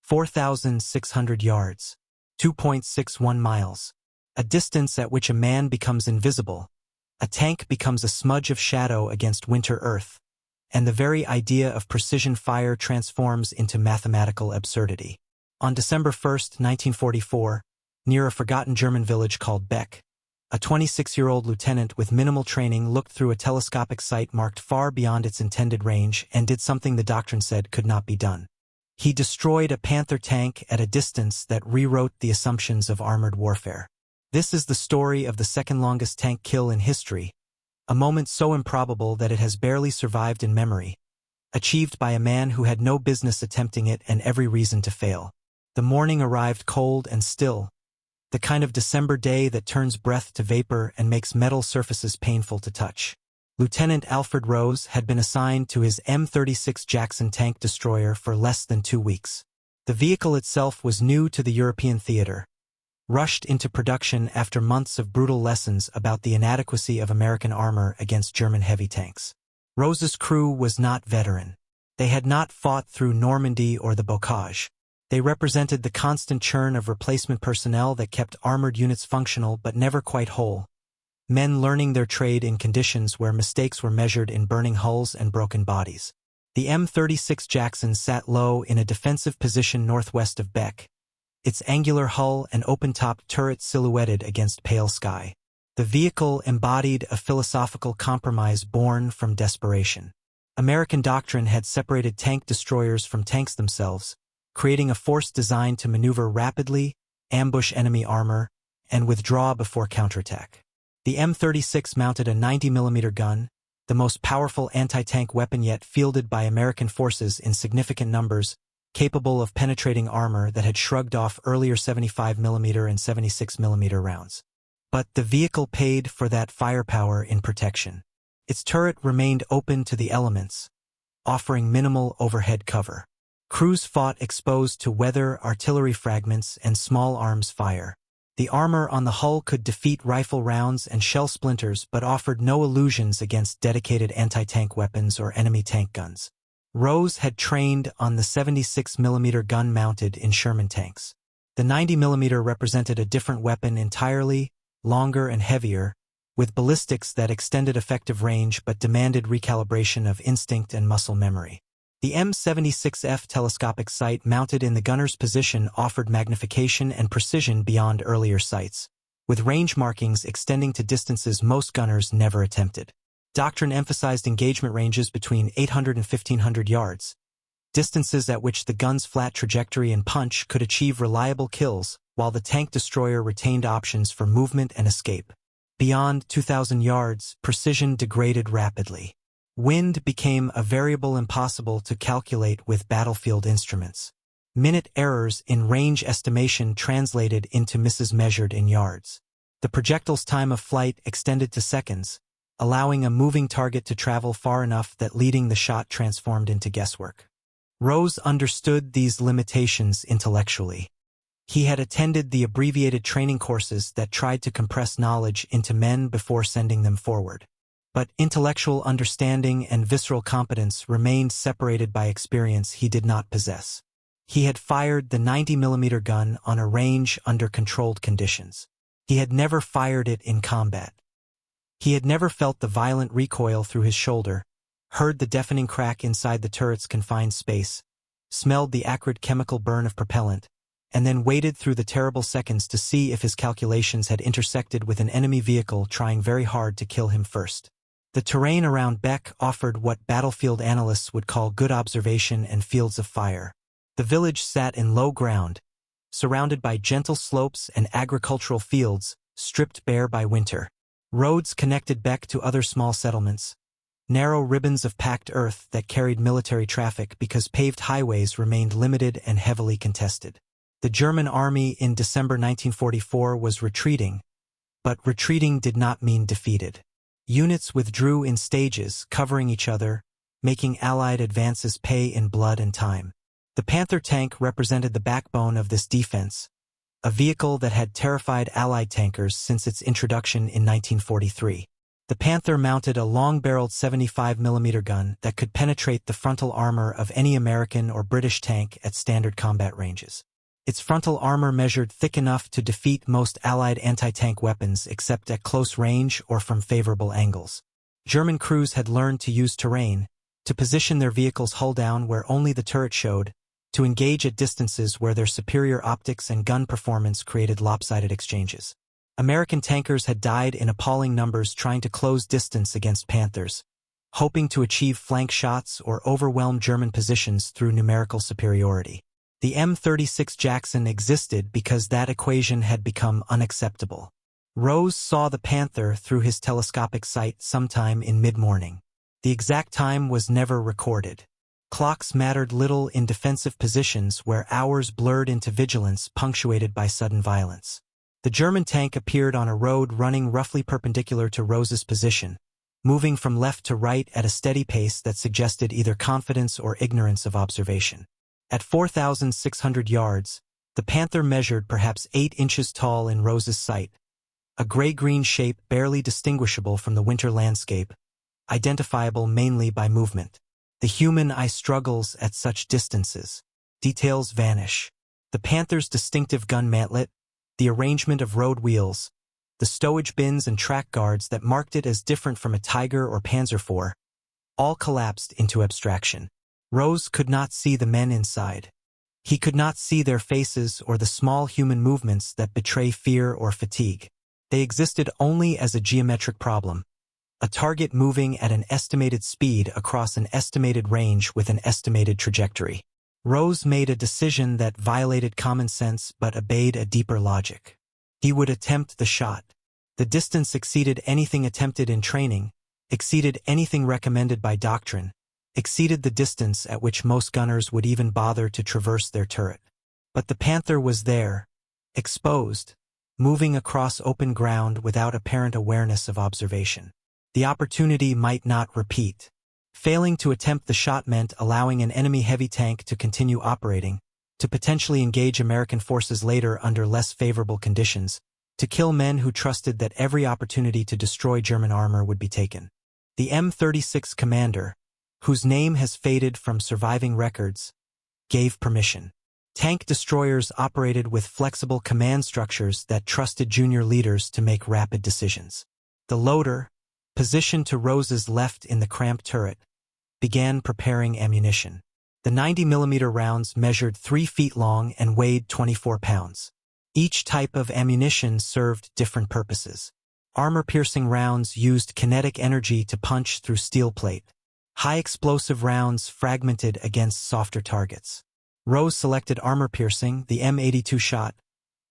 4,600 yards, 2.61 miles, a distance at which a man becomes invisible, a tank becomes a smudge of shadow against winter Earth, and the very idea of precision fire transforms into mathematical absurdity. On December 1, 1944, near a forgotten German village called Beck, a 26-year-old lieutenant with minimal training looked through a telescopic sight marked far beyond its intended range and did something the doctrine said could not be done. He destroyed a Panther tank at a distance that rewrote the assumptions of armored warfare. This is the story of the second-longest tank kill in history, a moment so improbable that it has barely survived in memory, achieved by a man who had no business attempting it and every reason to fail. The morning arrived cold and still, the kind of December day that turns breath to vapor and makes metal surfaces painful to touch. Lieutenant Alfred Rose had been assigned to his M36 Jackson tank destroyer for less than 2 weeks. The vehicle itself was new to the European theater, rushed into production after months of brutal lessons about the inadequacy of American armor against German heavy tanks. Rose's crew was not veteran. They had not fought through Normandy or the Bocage. They represented the constant churn of replacement personnel that kept armored units functional but never quite whole. Men learning their trade in conditions where mistakes were measured in burning hulls and broken bodies. The M36 Jackson sat low in a defensive position northwest of Beck, its angular hull and open-topped turret silhouetted against pale sky. The vehicle embodied a philosophical compromise born from desperation. American doctrine had separated tank destroyers from tanks themselves, creating a force designed to maneuver rapidly, ambush enemy armor, and withdraw before counterattack. The M36 mounted a 90mm gun, the most powerful anti-tank weapon yet fielded by American forces in significant numbers, capable of penetrating armor that had shrugged off earlier 75mm and 76mm rounds. But the vehicle paid for that firepower in protection. Its turret remained open to the elements, offering minimal overhead cover. Crews fought exposed to weather, artillery fragments, and small arms fire. The armor on the hull could defeat rifle rounds and shell splinters but offered no illusions against dedicated anti-tank weapons or enemy tank guns. Rose had trained on the 76mm gun mounted in Sherman tanks. The 90mm represented a different weapon entirely, longer and heavier, with ballistics that extended effective range but demanded recalibration of instinct and muscle memory. The M76F telescopic sight mounted in the gunner's position offered magnification and precision beyond earlier sights, with range markings extending to distances most gunners never attempted. Doctrine emphasized engagement ranges between 800 and 1,500 yards, distances at which the gun's flat trajectory and punch could achieve reliable kills, while the tank destroyer retained options for movement and escape. Beyond 2,000 yards, precision degraded rapidly. Wind became a variable impossible to calculate with battlefield instruments. Minute errors in range estimation translated into misses measured in yards. The projectile's time of flight extended to seconds, allowing a moving target to travel far enough that leading the shot transformed into guesswork. Rose understood these limitations intellectually. He had attended the abbreviated training courses that tried to compress knowledge into men before sending them forward. But intellectual understanding and visceral competence remained separated by experience he did not possess. He had fired the 90mm gun on a range under controlled conditions. He had never fired it in combat. He had never felt the violent recoil through his shoulder, heard the deafening crack inside the turret's confined space, smelled the acrid chemical burn of propellant, and then waited through the terrible seconds to see if his calculations had intersected with an enemy vehicle trying very hard to kill him first. The terrain around Beck offered what battlefield analysts would call good observation and fields of fire. The village sat in low ground, surrounded by gentle slopes and agricultural fields, stripped bare by winter. Roads connected Beck to other small settlements, narrow ribbons of packed earth that carried military traffic because paved highways remained limited and heavily contested. The German army in December 1944 was retreating, but retreating did not mean defeated. Units withdrew in stages, covering each other, making Allied advances pay in blood and time. The Panther tank represented the backbone of this defense, a vehicle that had terrified Allied tankers since its introduction in 1943. The Panther mounted a long-barreled 75mm gun that could penetrate the frontal armor of any American or British tank at standard combat ranges. Its frontal armor measured thick enough to defeat most Allied anti-tank weapons except at close range or from favorable angles. German crews had learned to use terrain, to position their vehicles hull down where only the turret showed, to engage at distances where their superior optics and gun performance created lopsided exchanges. American tankers had died in appalling numbers trying to close distance against Panthers, hoping to achieve flank shots or overwhelm German positions through numerical superiority. The M36 Jackson existed because that equation had become unacceptable. Rose saw the Panther through his telescopic sight sometime in mid-morning. The exact time was never recorded. Clocks mattered little in defensive positions where hours blurred into vigilance punctuated by sudden violence. The German tank appeared on a road running roughly perpendicular to Rose's position, moving from left to right at a steady pace that suggested either confidence or ignorance of observation. At 4,600 yards, the Panther measured perhaps 8 inches tall in Rose's sight, a gray-green shape barely distinguishable from the winter landscape, identifiable mainly by movement. The human eye struggles at such distances. Details vanish. The Panther's distinctive gun mantlet, the arrangement of road wheels, the stowage bins and track guards that marked it as different from a Tiger or Panzer IV, all collapsed into abstraction. Rose could not see the men inside. He could not see their faces or the small human movements that betray fear or fatigue. They existed only as a geometric problem, a target moving at an estimated speed across an estimated range with an estimated trajectory. Rose made a decision that violated common sense but obeyed a deeper logic. He would attempt the shot. The distance exceeded anything attempted in training, exceeded anything recommended by doctrine, exceeded the distance at which most gunners would even bother to traverse their turret. But the Panther was there, exposed, moving across open ground without apparent awareness of observation. The opportunity might not repeat. Failing to attempt the shot meant allowing an enemy heavy tank to continue operating, to potentially engage American forces later under less favorable conditions, to kill men who trusted that every opportunity to destroy German armor would be taken. The M36 commander, whose name has faded from surviving records, gave permission. Tank destroyers operated with flexible command structures that trusted junior leaders to make rapid decisions. The loader, positioned to Rose's left in the cramped turret, began preparing ammunition. The 90mm rounds measured 3 feet long and weighed 24 pounds. Each type of ammunition served different purposes. Armor-piercing rounds used kinetic energy to punch through steel plate. High-explosive rounds fragmented against softer targets. Rose selected armor-piercing, the M82 shot,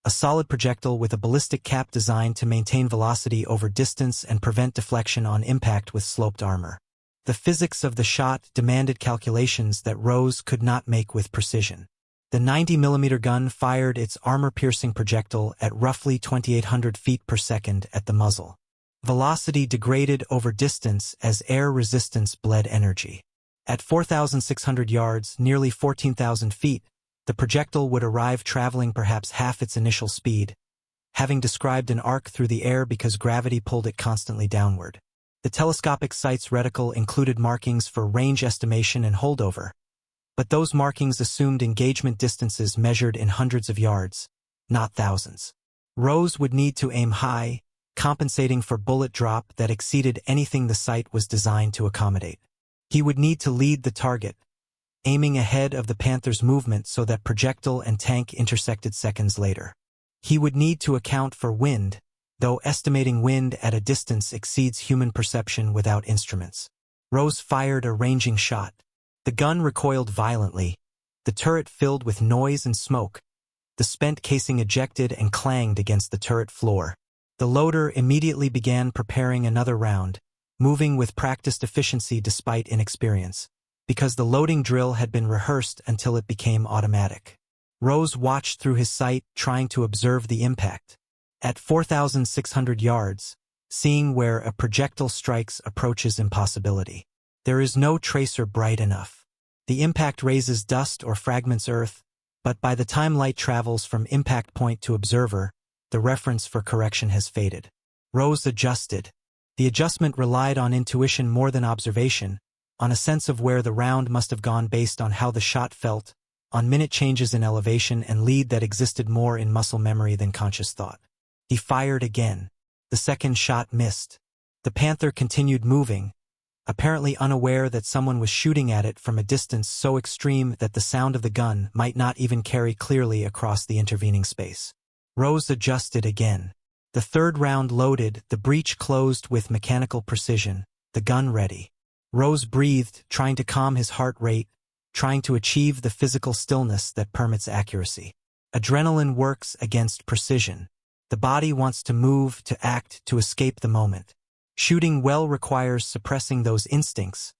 a solid projectile with a ballistic cap designed to maintain velocity over distance and prevent deflection on impact with sloped armor. The physics of the shot demanded calculations that Rose could not make with precision. The 90mm gun fired its armor-piercing projectile at roughly 2,800 feet per second at the muzzle. Velocity degraded over distance as air resistance bled energy. At 4,600 yards, nearly 14,000 feet, the projectile would arrive traveling perhaps half its initial speed, having described an arc through the air because gravity pulled it constantly downward. The telescopic sight's reticle included markings for range estimation and holdover, but those markings assumed engagement distances measured in hundreds of yards, not thousands. Rose would need to aim high, compensating for bullet drop that exceeded anything the sight was designed to accommodate. He would need to lead the target, aiming ahead of the Panther's movement so that projectile and tank intersected seconds later. He would need to account for wind, though estimating wind at a distance exceeds human perception without instruments. Rose fired a ranging shot. The gun recoiled violently, the turret filled with noise and smoke. The spent casing ejected and clanged against the turret floor. The loader immediately began preparing another round, moving with practiced efficiency despite inexperience, because the loading drill had been rehearsed until it became automatic. Rose watched through his sight, trying to observe the impact. At 4,600 yards, seeing where a projectile strikes approaches impossibility. There is no tracer bright enough. The impact raises dust or fragments earth, but by the time light travels from impact point to observer, the reference for correction has faded. Rose adjusted. The adjustment relied on intuition more than observation, on a sense of where the round must have gone based on how the shot felt, on minute changes in elevation and lead that existed more in muscle memory than conscious thought. He fired again. The second shot missed. The Panther continued moving, apparently unaware that someone was shooting at it from a distance so extreme that the sound of the gun might not even carry clearly across the intervening space. Rose adjusted again. The third round loaded, the breech closed with mechanical precision, the gun ready. Rose breathed, trying to calm his heart rate, trying to achieve the physical stillness that permits accuracy. Adrenaline works against precision. The body wants to move, to act, to escape the moment. Shooting well requires suppressing those instincts,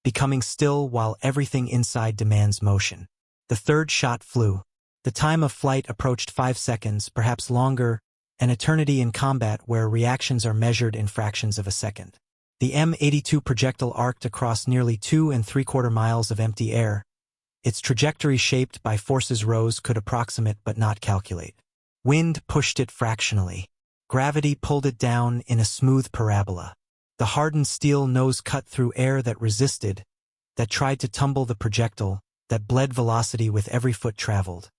becoming still while everything inside demands motion. The third shot flew. The time of flight approached 5 seconds, perhaps longer, an eternity in combat where reactions are measured in fractions of a second. The M-82 projectile arced across nearly 2 3/4 miles of empty air, its trajectory shaped by forces Rose could approximate but not calculate. Wind pushed it fractionally. Gravity pulled it down in a smooth parabola. The hardened steel nose cut through air that resisted, that tried to tumble the projectile, that bled velocity with every foot traveled.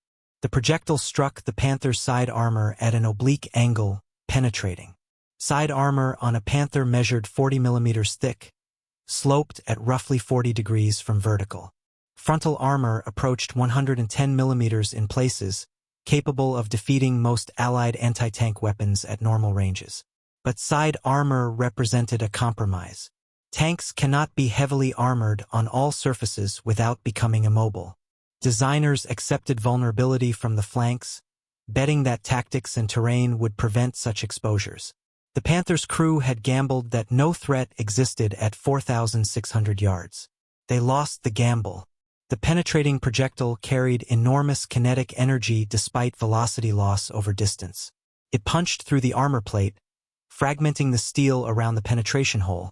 The projectile struck the Panther's side armor at an oblique angle, penetrating. Side armor on a Panther measured 40 millimeters thick, sloped at roughly 40 degrees from vertical. Frontal armor approached 110 millimeters in places, capable of defeating most Allied anti-tank weapons at normal ranges. But side armor represented a compromise. Tanks cannot be heavily armored on all surfaces without becoming immobile. Designers accepted vulnerability from the flanks, betting that tactics and terrain would prevent such exposures. The Panther's crew had gambled that no threat existed at 4,600 yards. They lost the gamble. The penetrating projectile carried enormous kinetic energy despite velocity loss over distance. It punched through the armor plate, fragmenting the steel around the penetration hole,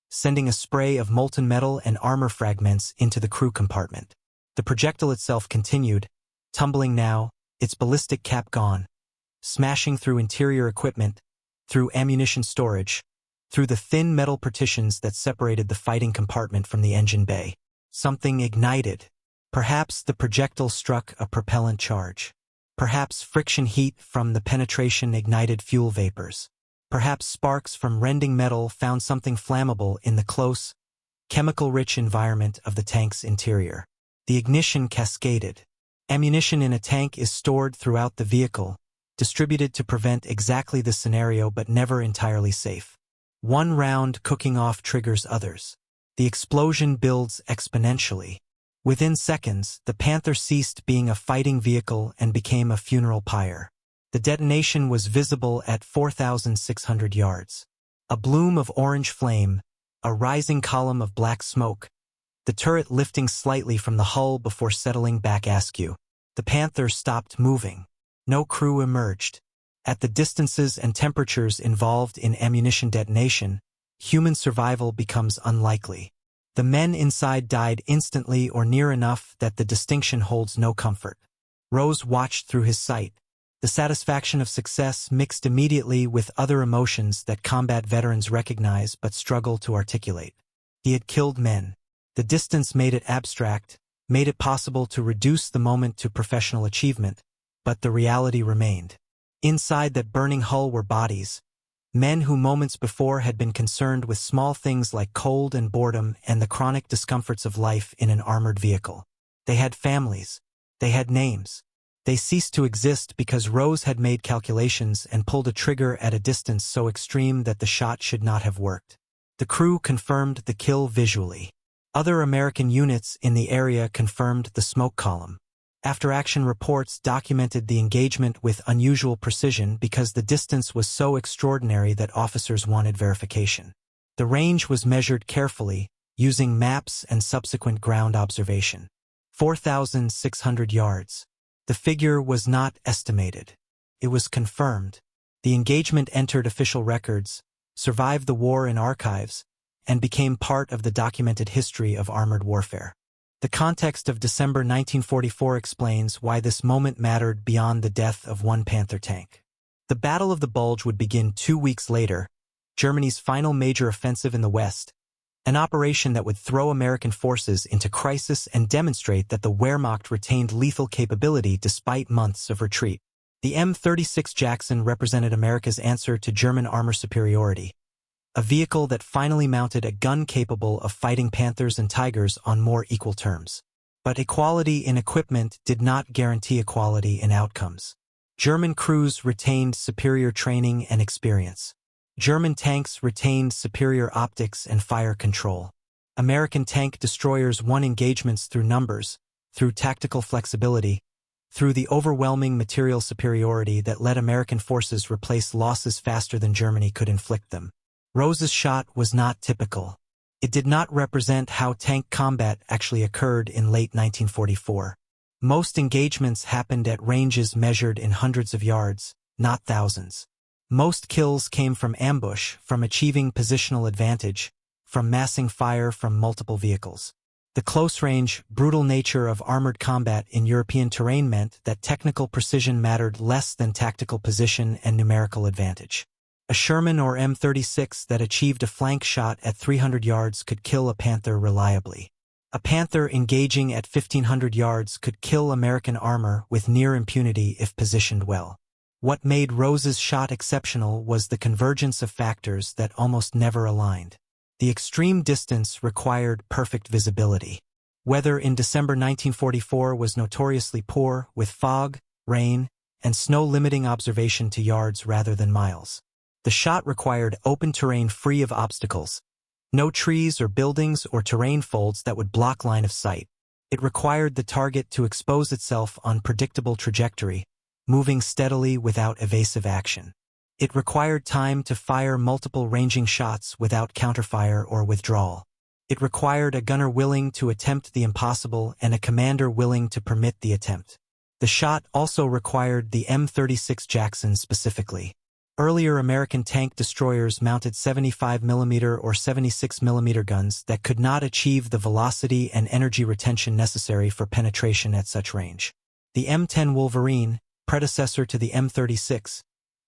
sending a spray of molten metal and armor fragments into the crew compartment. The projectile itself continued, tumbling now, its ballistic cap gone, smashing through interior equipment, through ammunition storage, through the thin metal partitions that separated the fighting compartment from the engine bay. Something ignited. Perhaps the projectile struck a propellant charge. Perhaps friction heat from the penetration ignited fuel vapors. Perhaps sparks from rending metal found something flammable in the close, chemical-rich environment of the tank's interior. The ignition cascaded. Ammunition in a tank is stored throughout the vehicle, distributed to prevent exactly this scenario but never entirely safe. One round cooking off triggers others. The explosion builds exponentially. Within seconds, the Panther ceased being a fighting vehicle and became a funeral pyre. The detonation was visible at 4,600 yards. A bloom of orange flame, a rising column of black smoke, the turret lifting slightly from the hull before settling back askew. The Panther stopped moving. No crew emerged. At the distances and temperatures involved in ammunition detonation, human survival becomes unlikely. The men inside died instantly or near enough that the distinction holds no comfort. Rose watched through his sight. The satisfaction of success mixed immediately with other emotions that combat veterans recognize but struggle to articulate. He had killed men. The distance made it abstract, made it possible to reduce the moment to professional achievement, but the reality remained. Inside that burning hull were bodies, men who moments before had been concerned with small things like cold and boredom and the chronic discomforts of life in an armored vehicle. They had families. They had names. They ceased to exist because Rose had made calculations and pulled a trigger at a distance so extreme that the shot should not have worked. The crew confirmed the kill visually. Other American units in the area confirmed the smoke column. After-action reports documented the engagement with unusual precision because the distance was so extraordinary that officers wanted verification. The range was measured carefully, using maps and subsequent ground observation. 4,600 yards. The figure was not estimated. It was confirmed. The engagement entered official records, survived the war in archives, and became part of the documented history of armored warfare. The context of December 1944 explains why this moment mattered beyond the death of one Panther tank. The Battle of the Bulge would begin 2 weeks later, Germany's final major offensive in the West, an operation that would throw American forces into crisis and demonstrate that the Wehrmacht retained lethal capability despite months of retreat. The M36 Jackson represented America's answer to German armor superiority, a vehicle that finally mounted a gun capable of fighting Panthers and Tigers on more equal terms. But equality in equipment did not guarantee equality in outcomes. German crews retained superior training and experience. German tanks retained superior optics and fire control. American tank destroyers won engagements through numbers, through tactical flexibility, through the overwhelming material superiority that let American forces replace losses faster than Germany could inflict them. Rose's shot was not typical. It did not represent how tank combat actually occurred in late 1944. Most engagements happened at ranges measured in hundreds of yards, not thousands. Most kills came from ambush, from achieving positional advantage, from massing fire from multiple vehicles. The close-range, brutal nature of armored combat in European terrain meant that technical precision mattered less than tactical position and numerical advantage. A Sherman or M36 that achieved a flank shot at 300 yards could kill a Panther reliably. A Panther engaging at 1,500 yards could kill American armor with near impunity if positioned well. What made Rose's shot exceptional was the convergence of factors that almost never aligned. The extreme distance required perfect visibility. Weather in December 1944 was notoriously poor, with fog, rain, and snow limiting observation to yards rather than miles. The shot required open terrain free of obstacles. No trees or buildings or terrain folds that would block line of sight. It required the target to expose itself on predictable trajectory, moving steadily without evasive action. It required time to fire multiple ranging shots without counterfire or withdrawal. It required a gunner willing to attempt the impossible and a commander willing to permit the attempt. The shot also required the M36 Jackson specifically. Earlier American tank destroyers mounted 75mm or 76mm guns that could not achieve the velocity and energy retention necessary for penetration at such range. The M10 Wolverine, predecessor to the M36,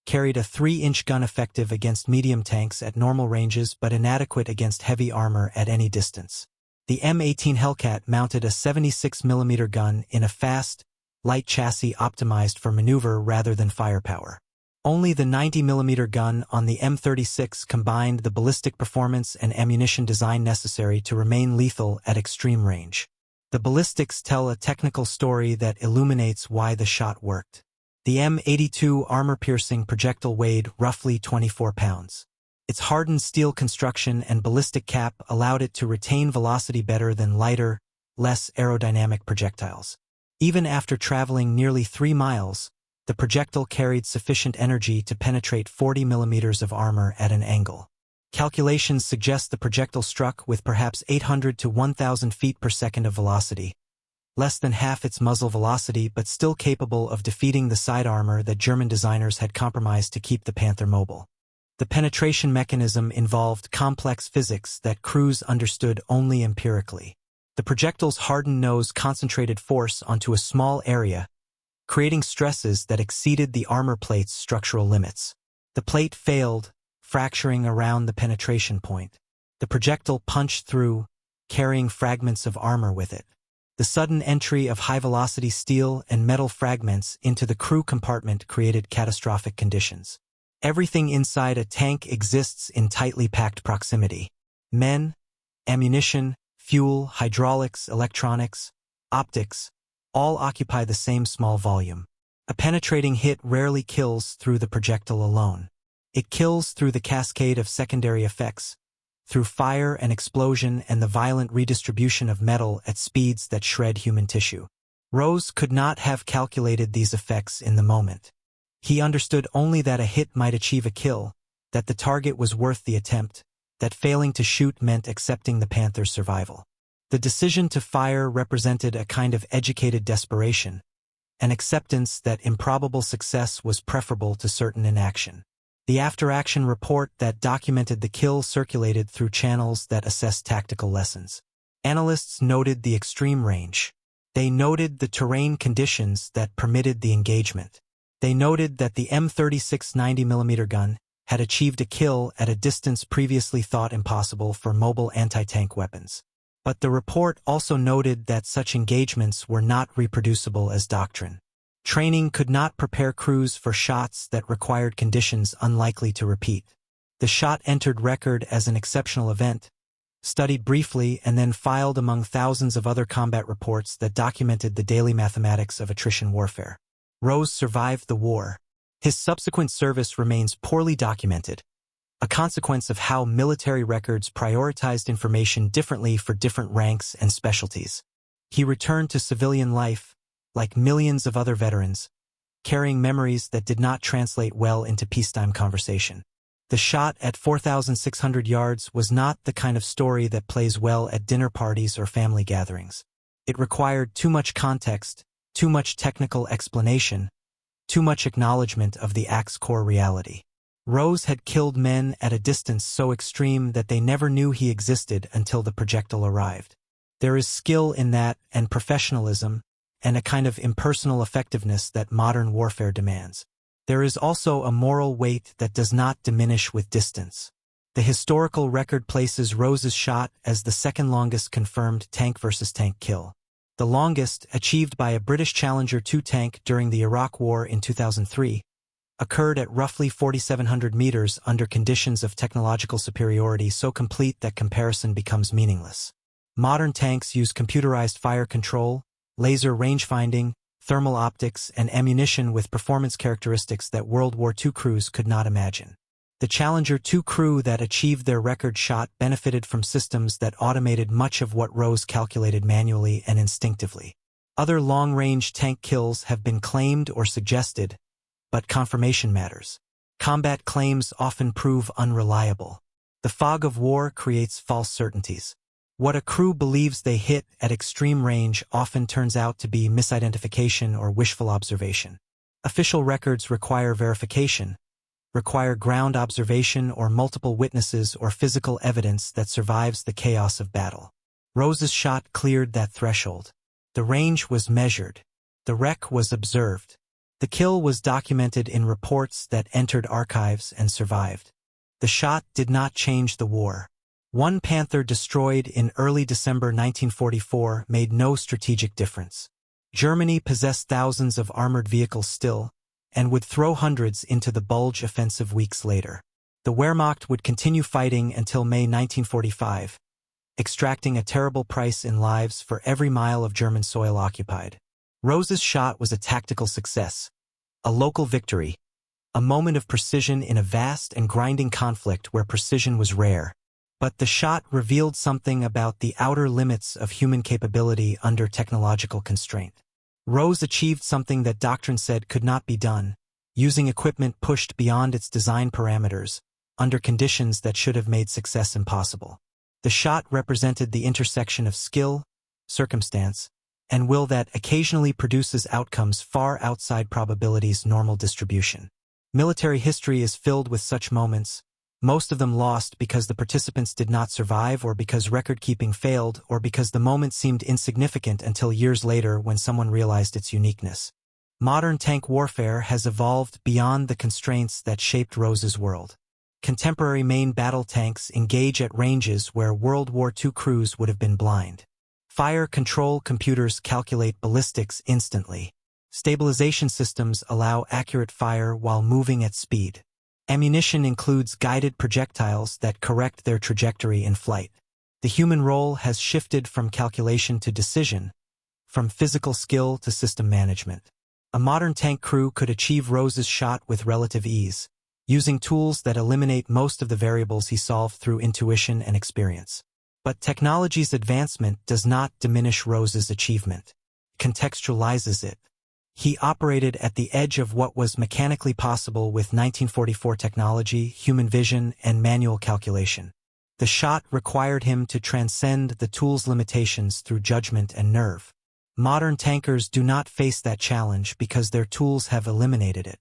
carried a 3-inch gun effective against medium tanks at normal ranges but inadequate against heavy armor at any distance. The M18 Hellcat mounted a 76mm gun in a fast, light chassis optimized for maneuver rather than firepower. Only the 90mm gun on the M36 combined the ballistic performance and ammunition design necessary to remain lethal at extreme range. The ballistics tell a technical story that illuminates why the shot worked. The M82 armor-piercing projectile weighed roughly 24 pounds. Its hardened steel construction and ballistic cap allowed it to retain velocity better than lighter, less aerodynamic projectiles. Even after traveling nearly 3 miles, the projectile carried sufficient energy to penetrate 40 millimeters of armor at an angle. Calculations suggest the projectile struck with perhaps 800 to 1,000 feet per second of velocity, less than half its muzzle velocity but still capable of defeating the side armor that German designers had compromised to keep the Panther mobile. The penetration mechanism involved complex physics that crews understood only empirically. The projectile's hardened nose concentrated force onto a small area, creating stresses that exceeded the armor plate's structural limits. The plate failed, fracturing around the penetration point. The projectile punched through, carrying fragments of armor with it. The sudden entry of high-velocity steel and metal fragments into the crew compartment created catastrophic conditions. Everything inside a tank exists in tightly packed proximity. Men, ammunition, fuel, hydraulics, electronics, optics, all occupy the same small volume. A penetrating hit rarely kills through the projectile alone. It kills through the cascade of secondary effects, through fire and explosion and the violent redistribution of metal at speeds that shred human tissue. Rose could not have calculated these effects in the moment. He understood only that a hit might achieve a kill, that the target was worth the attempt, that failing to shoot meant accepting the Panther's survival. The decision to fire represented a kind of educated desperation, an acceptance that improbable success was preferable to certain inaction. The after-action report that documented the kill circulated through channels that assessed tactical lessons. Analysts noted the extreme range. They noted the terrain conditions that permitted the engagement. They noted that the M36 90mm gun, had achieved a kill at a distance previously thought impossible for mobile anti-tank weapons. But the report also noted that such engagements were not reproducible as doctrine. Training could not prepare crews for shots that required conditions unlikely to repeat. The shot entered record as an exceptional event, studied briefly and then filed among thousands of other combat reports that documented the daily mathematics of attrition warfare. Rose survived the war. His subsequent service remains poorly documented, a consequence of how military records prioritized information differently for different ranks and specialties. He returned to civilian life, like millions of other veterans, carrying memories that did not translate well into peacetime conversation. The shot at 4,600 yards was not the kind of story that plays well at dinner parties or family gatherings. It required too much context, too much technical explanation, too much acknowledgement of the act's core reality. Rose had killed men at a distance so extreme that they never knew he existed until the projectile arrived. There is skill in that and professionalism, and a kind of impersonal effectiveness that modern warfare demands. There is also a moral weight that does not diminish with distance. The historical record places Rose's shot as the second longest confirmed tank versus tank kill. The longest, achieved by a British Challenger 2 tank during the Iraq War in 2003, occurred at roughly 4,700 meters under conditions of technological superiority so complete that comparison becomes meaningless. Modern tanks use computerized fire control, laser rangefinding, thermal optics, and ammunition with performance characteristics that World War II crews could not imagine. The Challenger 2 crew that achieved their record shot benefited from systems that automated much of what Rose calculated manually and instinctively. Other long-range tank kills have been claimed or suggested, but confirmation matters. Combat claims often prove unreliable. The fog of war creates false certainties. What a crew believes they hit at extreme range often turns out to be misidentification or wishful observation. Official records require verification, require ground observation or multiple witnesses or physical evidence that survives the chaos of battle. Rose's shot cleared that threshold. The range was measured. The wreck was observed. The kill was documented in reports that entered archives and survived. The shot did not change the war. One Panther destroyed in early December 1944 made no strategic difference. Germany possessed thousands of armored vehicles still, and would throw hundreds into the Bulge offensive weeks later. The Wehrmacht would continue fighting until May 1945, extracting a terrible price in lives for every mile of German soil occupied. Rose's shot was a tactical success, a local victory, a moment of precision in a vast and grinding conflict where precision was rare. But the shot revealed something about the outer limits of human capability under technological constraint. Rose achieved something that doctrine said could not be done, using equipment pushed beyond its design parameters, under conditions that should have made success impossible. The shot represented the intersection of skill, circumstance, and will that occasionally produces outcomes far outside probability's normal distribution. Military history is filled with such moments, most of them lost because the participants did not survive or because record-keeping failed or because the moment seemed insignificant until years later when someone realized its uniqueness. Modern tank warfare has evolved beyond the constraints that shaped Rose's world. Contemporary main battle tanks engage at ranges where World War II crews would have been blind. Fire control computers calculate ballistics instantly. Stabilization systems allow accurate fire while moving at speed. Ammunition includes guided projectiles that correct their trajectory in flight. The human role has shifted from calculation to decision, from physical skill to system management. A modern tank crew could achieve Rose's shot with relative ease, using tools that eliminate most of the variables he solved through intuition and experience. But technology's advancement does not diminish Rose's achievement. It contextualizes it. He operated at the edge of what was mechanically possible with 1944 technology, human vision, and manual calculation. The shot required him to transcend the tool's limitations through judgment and nerve. Modern tankers do not face that challenge because their tools have eliminated it.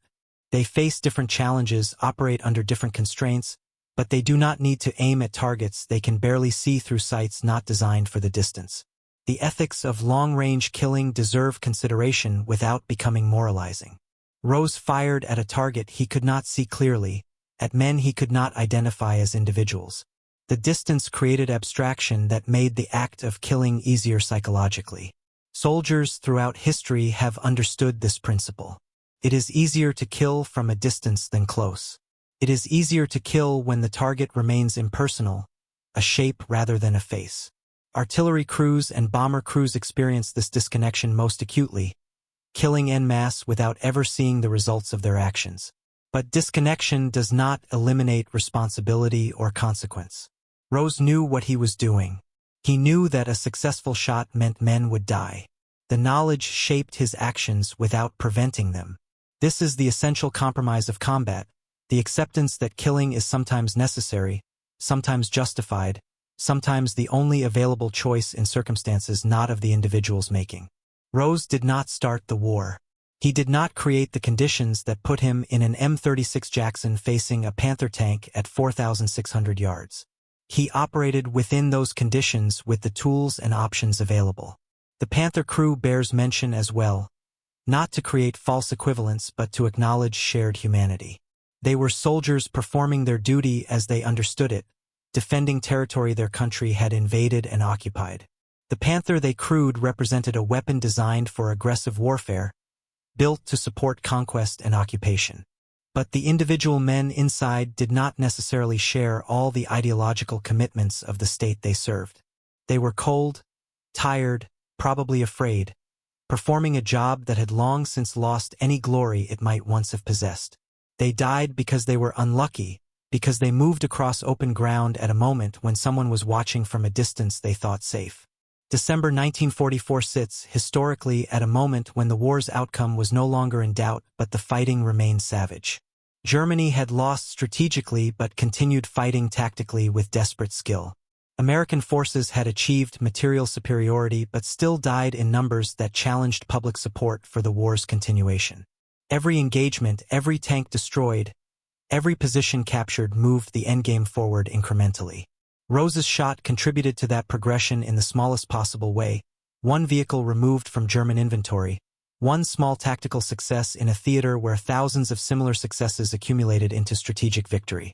They face different challenges, operate under different constraints, but they do not need to aim at targets they can barely see through sights not designed for the distance. The ethics of long-range killing deserve consideration without becoming moralizing. Rose fired at a target he could not see clearly, at men he could not identify as individuals. The distance created abstraction that made the act of killing easier psychologically. Soldiers throughout history have understood this principle. It is easier to kill from a distance than close. It is easier to kill when the target remains impersonal, a shape rather than a face. Artillery crews and bomber crews experience this disconnection most acutely, killing en masse without ever seeing the results of their actions. But disconnection does not eliminate responsibility or consequence. Rose knew what he was doing. He knew that a successful shot meant men would die. The knowledge shaped his actions without preventing them. This is the essential compromise of combat, the acceptance that killing is sometimes necessary, sometimes justified, sometimes the only available choice in circumstances not of the individual's making. Rose did not start the war. He did not create the conditions that put him in an M36 Jackson facing a Panther tank at 4,600 yards. He operated within those conditions with the tools and options available. The Panther crew bears mention as well, not to create false equivalence but to acknowledge shared humanity. They were soldiers performing their duty as they understood it, defending territory their country had invaded and occupied. The Panther they crewed represented a weapon designed for aggressive warfare, built to support conquest and occupation. But the individual men inside did not necessarily share all the ideological commitments of the state they served. They were cold, tired, probably afraid, performing a job that had long since lost any glory it might once have possessed. They died because they were unlucky, because they moved across open ground at a moment when someone was watching from a distance they thought safe. December 1944 sits, historically, at a moment when the war's outcome was no longer in doubt but the fighting remained savage. Germany had lost strategically but continued fighting tactically with desperate skill. American forces had achieved material superiority but still died in numbers that challenged public support for the war's continuation. Every engagement, every tank destroyed, every position captured moved the endgame forward incrementally. Rose's shot contributed to that progression in the smallest possible way: one vehicle removed from German inventory, one small tactical success in a theater where thousands of similar successes accumulated into strategic victory.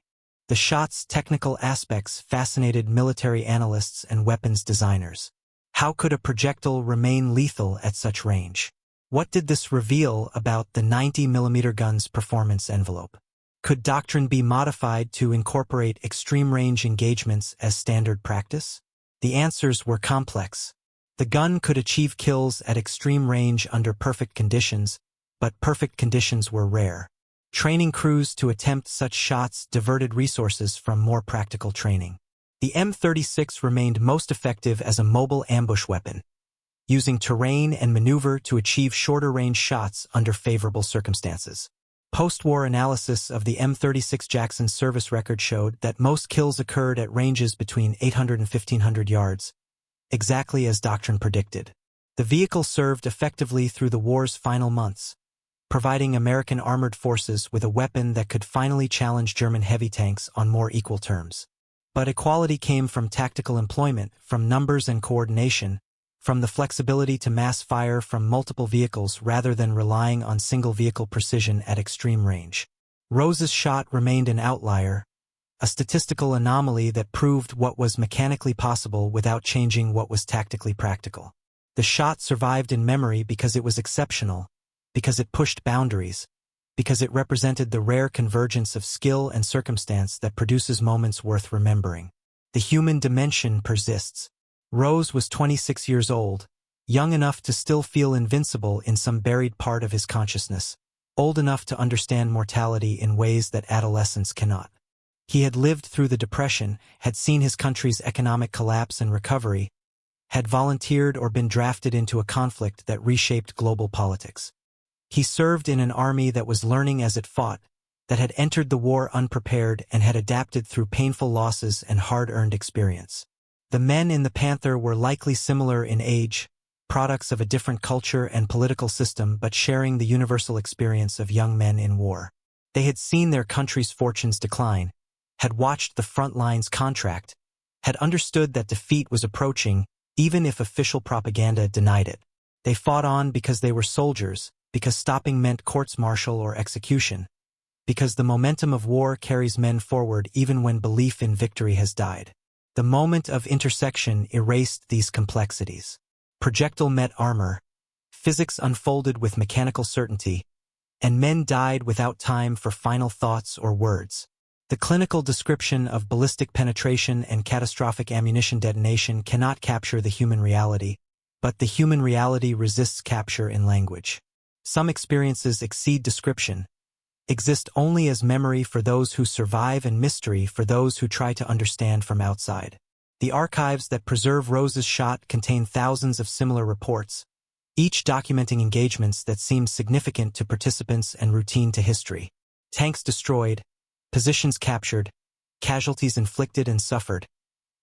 The shot's technical aspects fascinated military analysts and weapons designers. How could a projectile remain lethal at such range? What did this reveal about the 90mm gun's performance envelope? Could doctrine be modified to incorporate extreme-range engagements as standard practice? The answers were complex. The gun could achieve kills at extreme range under perfect conditions, but perfect conditions were rare. Training crews to attempt such shots diverted resources from more practical training. The M36 remained most effective as a mobile ambush weapon, using terrain and maneuver to achieve shorter-range shots under favorable circumstances. Post-war analysis of the M36 Jackson service record showed that most kills occurred at ranges between 800 and 1,500 yards, exactly as doctrine predicted. The vehicle served effectively through the war's final months, providing American armored forces with a weapon that could finally challenge German heavy tanks on more equal terms. But equality came from tactical employment, from numbers and coordination, from the flexibility to mass fire from multiple vehicles rather than relying on single-vehicle precision at extreme range. Rose's shot remained an outlier, a statistical anomaly that proved what was mechanically possible without changing what was tactically practical. The shot survived in memory because it was exceptional, because it pushed boundaries, because it represented the rare convergence of skill and circumstance that produces moments worth remembering. The human dimension persists. Rose was 26 years old, young enough to still feel invincible in some buried part of his consciousness, old enough to understand mortality in ways that adolescents cannot. He had lived through the Depression, had seen his country's economic collapse and recovery, had volunteered or been drafted into a conflict that reshaped global politics. He served in an army that was learning as it fought, that had entered the war unprepared and had adapted through painful losses and hard-earned experience. The men in the Panther were likely similar in age, products of a different culture and political system but sharing the universal experience of young men in war. They had seen their country's fortunes decline, had watched the front lines contract, had understood that defeat was approaching even if official propaganda denied it. They fought on because they were soldiers, because stopping meant courts-martial or execution, because the momentum of war carries men forward even when belief in victory has died. The moment of intersection erased these complexities. Projectile met armor, physics unfolded with mechanical certainty, and men died without time for final thoughts or words. The clinical description of ballistic penetration and catastrophic ammunition detonation cannot capture the human reality, but the human reality resists capture in language. Some experiences exceed description, exist only as memory for those who survive and mystery for those who try to understand from outside. The archives that preserve Rose's shot contain thousands of similar reports, each documenting engagements that seemed significant to participants and routine to history. Tanks destroyed, positions captured, casualties inflicted and suffered,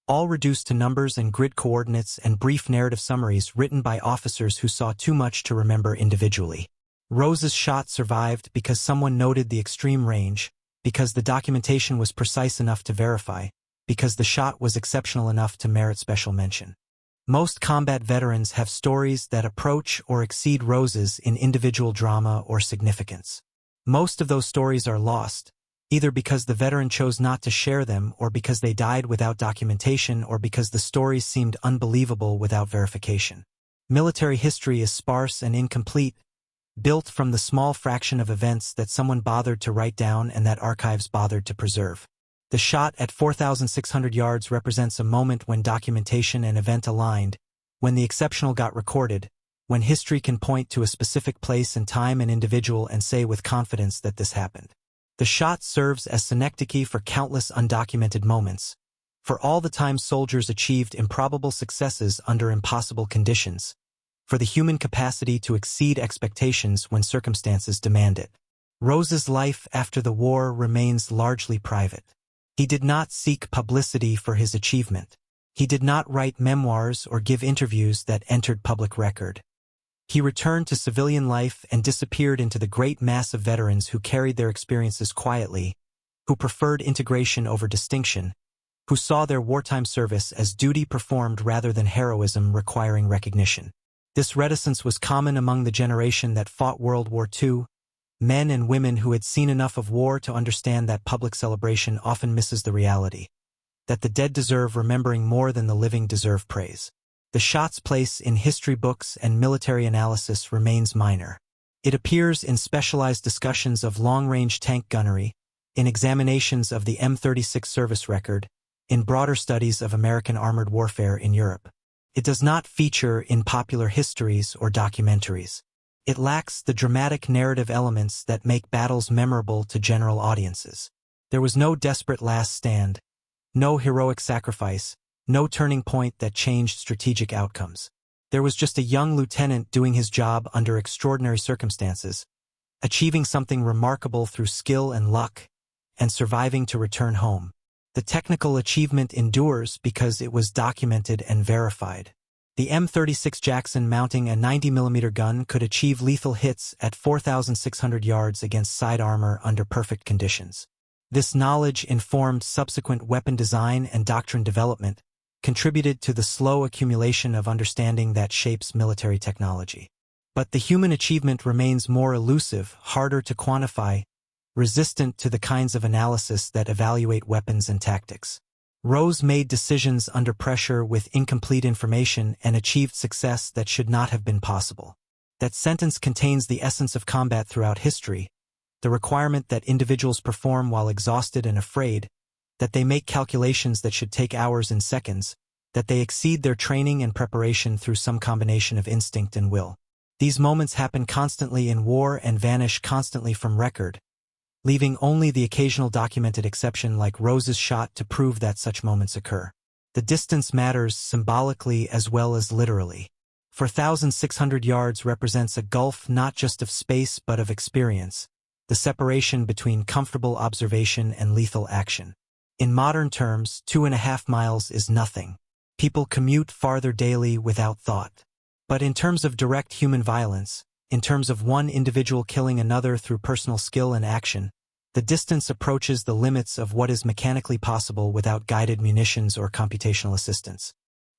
all reduced to numbers and grid coordinates and brief narrative summaries written by officers who saw too much to remember individually. Rose's shot survived because someone noted the extreme range, because the documentation was precise enough to verify, because the shot was exceptional enough to merit special mention. Most combat veterans have stories that approach or exceed Rose's in individual drama or significance. Most of those stories are lost, either because the veteran chose not to share them or because they died without documentation or because the stories seemed unbelievable without verification. Military history is sparse and incomplete, built from the small fraction of events that someone bothered to write down and that archives bothered to preserve. The shot at 4,600 yards represents a moment when documentation and event aligned, when the exceptional got recorded, when history can point to a specific place and time and individual and say with confidence that this happened. The shot serves as synecdoche for countless undocumented moments, for all the times soldiers achieved improbable successes under impossible conditions, for the human capacity to exceed expectations when circumstances demand it. Rose's life after the war remains largely private. He did not seek publicity for his achievement. He did not write memoirs or give interviews that entered public record. He returned to civilian life and disappeared into the great mass of veterans who carried their experiences quietly, who preferred integration over distinction, who saw their wartime service as duty performed rather than heroism requiring recognition. This reticence was common among the generation that fought World War II, men and women who had seen enough of war to understand that public celebration often misses the reality, that the dead deserve remembering more than the living deserve praise. The shot's place in history books and military analysis remains minor. It appears in specialized discussions of long-range tank gunnery, in examinations of the M36 service record, in broader studies of American armored warfare in Europe. It does not feature in popular histories or documentaries. It lacks the dramatic narrative elements that make battles memorable to general audiences. There was no desperate last stand, no heroic sacrifice, no turning point that changed strategic outcomes. There was just a young lieutenant doing his job under extraordinary circumstances, achieving something remarkable through skill and luck, and surviving to return home. The technical achievement endures because it was documented and verified. The M36 Jackson mounting a 90mm gun could achieve lethal hits at 4,600 yards against side armor under perfect conditions. This knowledge informed subsequent weapon design and doctrine development, contributed to the slow accumulation of understanding that shapes military technology. But the human achievement remains more elusive, harder to quantify, resistant to the kinds of analysis that evaluate weapons and tactics. Rose made decisions under pressure with incomplete information and achieved success that should not have been possible. That sentence contains the essence of combat throughout history, the requirement that individuals perform while exhausted and afraid, that they make calculations that should take hours and seconds, that they exceed their training and preparation through some combination of instinct and will. These moments happen constantly in war and vanish constantly from record, leaving only the occasional documented exception like Rose's shot to prove that such moments occur. The distance matters symbolically as well as literally. 4,600 yards represents a gulf not just of space but of experience, the separation between comfortable observation and lethal action. In modern terms, 2.5 miles is nothing. People commute farther daily without thought. But in terms of direct human violence, in terms of one individual killing another through personal skill and action, the distance approaches the limits of what is mechanically possible without guided munitions or computational assistance.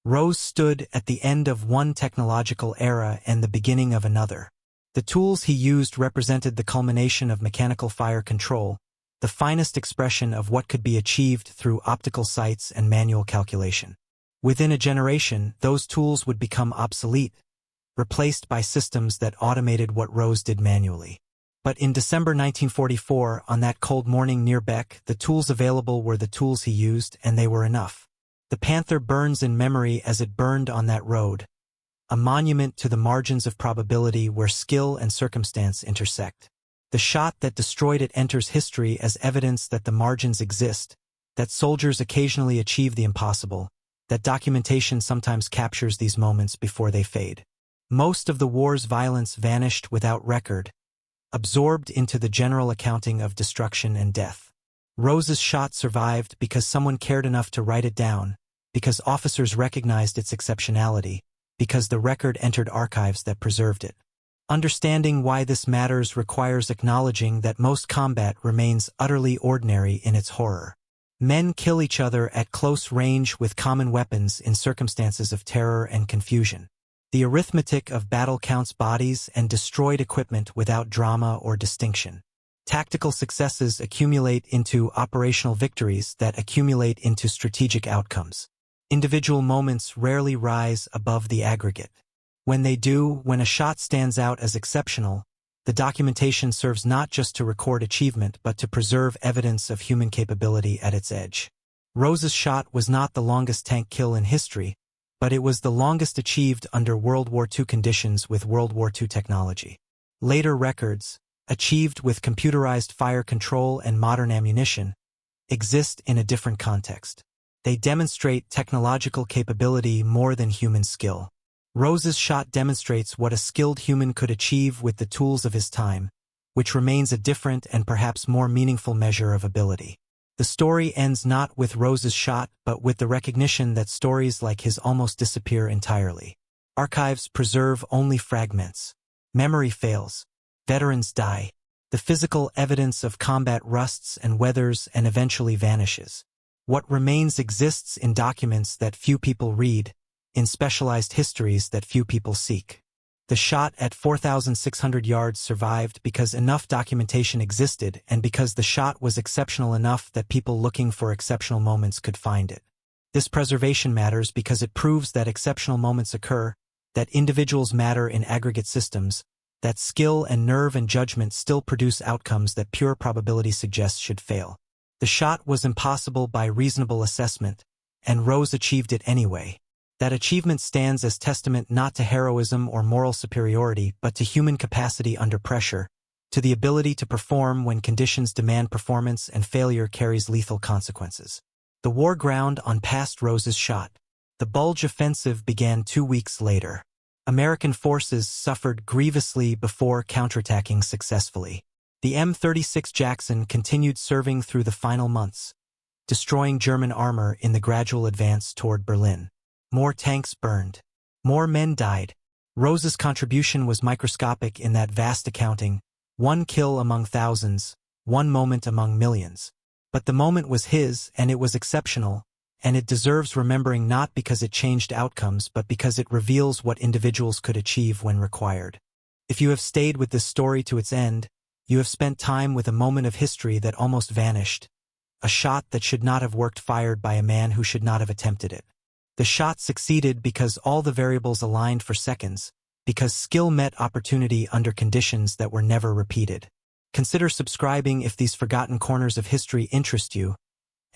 Rose stood at the end of one technological era and the beginning of another. The tools he used represented the culmination of mechanical fire control, the finest expression of what could be achieved through optical sights and manual calculation. Within a generation, those tools would become obsolete, replaced by systems that automated what Rose did manually. But in December 1944, on that cold morning near Beck, the tools available were the tools he used, and they were enough. The Panther burns in memory as it burned on that road, a monument to the margins of probability where skill and circumstance intersect. The shot that destroyed it enters history as evidence that the margins exist, that soldiers occasionally achieve the impossible, that documentation sometimes captures these moments before they fade. Most of the war's violence vanished without record, absorbed into the general accounting of destruction and death. Rose's shot survived because someone cared enough to write it down, because officers recognized its exceptionality, because the record entered archives that preserved it. Understanding why this matters requires acknowledging that most combat remains utterly ordinary in its horror. Men kill each other at close range with common weapons in circumstances of terror and confusion. The arithmetic of battle counts bodies and destroyed equipment without drama or distinction. Tactical successes accumulate into operational victories that accumulate into strategic outcomes. Individual moments rarely rise above the aggregate. When they do, when a shot stands out as exceptional, the documentation serves not just to record achievement but to preserve evidence of human capability at its edge. Rose's shot was not the longest tank kill in history, but it was the longest achieved under World War II conditions with World War II technology. Later records, achieved with computerized fire control and modern ammunition, exist in a different context. They demonstrate technological capability more than human skill. Rose's shot demonstrates what a skilled human could achieve with the tools of his time, which remains a different and perhaps more meaningful measure of ability. The story ends not with Rose's shot but with the recognition that stories like his almost disappear entirely. Archives preserve only fragments. Memory fails. Veterans die. The physical evidence of combat rusts and weathers and eventually vanishes. What remains exists in documents that few people read, in specialized histories that few people seek. The shot at 4,600 yards survived because enough documentation existed and because the shot was exceptional enough that people looking for exceptional moments could find it. This preservation matters because it proves that exceptional moments occur, that individuals matter in aggregate systems, that skill and nerve and judgment still produce outcomes that pure probability suggests should fail. The shot was impossible by reasonable assessment, and Rose achieved it anyway. That achievement stands as testament not to heroism or moral superiority but to human capacity under pressure, to the ability to perform when conditions demand performance and failure carries lethal consequences. The war ground on past Rose's shot. The Bulge offensive began 2 weeks later. American forces suffered grievously before counterattacking successfully. The M36 Jackson continued serving through the final months, destroying German armor in the gradual advance toward Berlin. More tanks burned. More men died. Rose's contribution was microscopic in that vast accounting, one kill among thousands, one moment among millions. But the moment was his, and it was exceptional, and it deserves remembering not because it changed outcomes but because it reveals what individuals could achieve when required. If you have stayed with this story to its end, you have spent time with a moment of history that almost vanished, a shot that should not have worked fired by a man who should not have attempted it. The shot succeeded because all the variables aligned for seconds, because skill met opportunity under conditions that were never repeated. Consider subscribing if these forgotten corners of history interest you,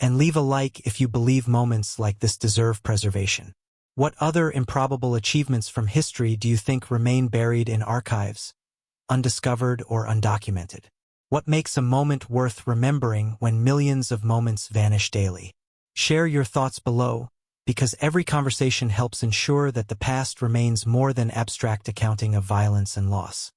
and leave a like if you believe moments like this deserve preservation. What other improbable achievements from history do you think remain buried in archives, undiscovered or undocumented? What makes a moment worth remembering when millions of moments vanish daily? Share your thoughts below, because every conversation helps ensure that the past remains more than abstract accounting of violence and loss.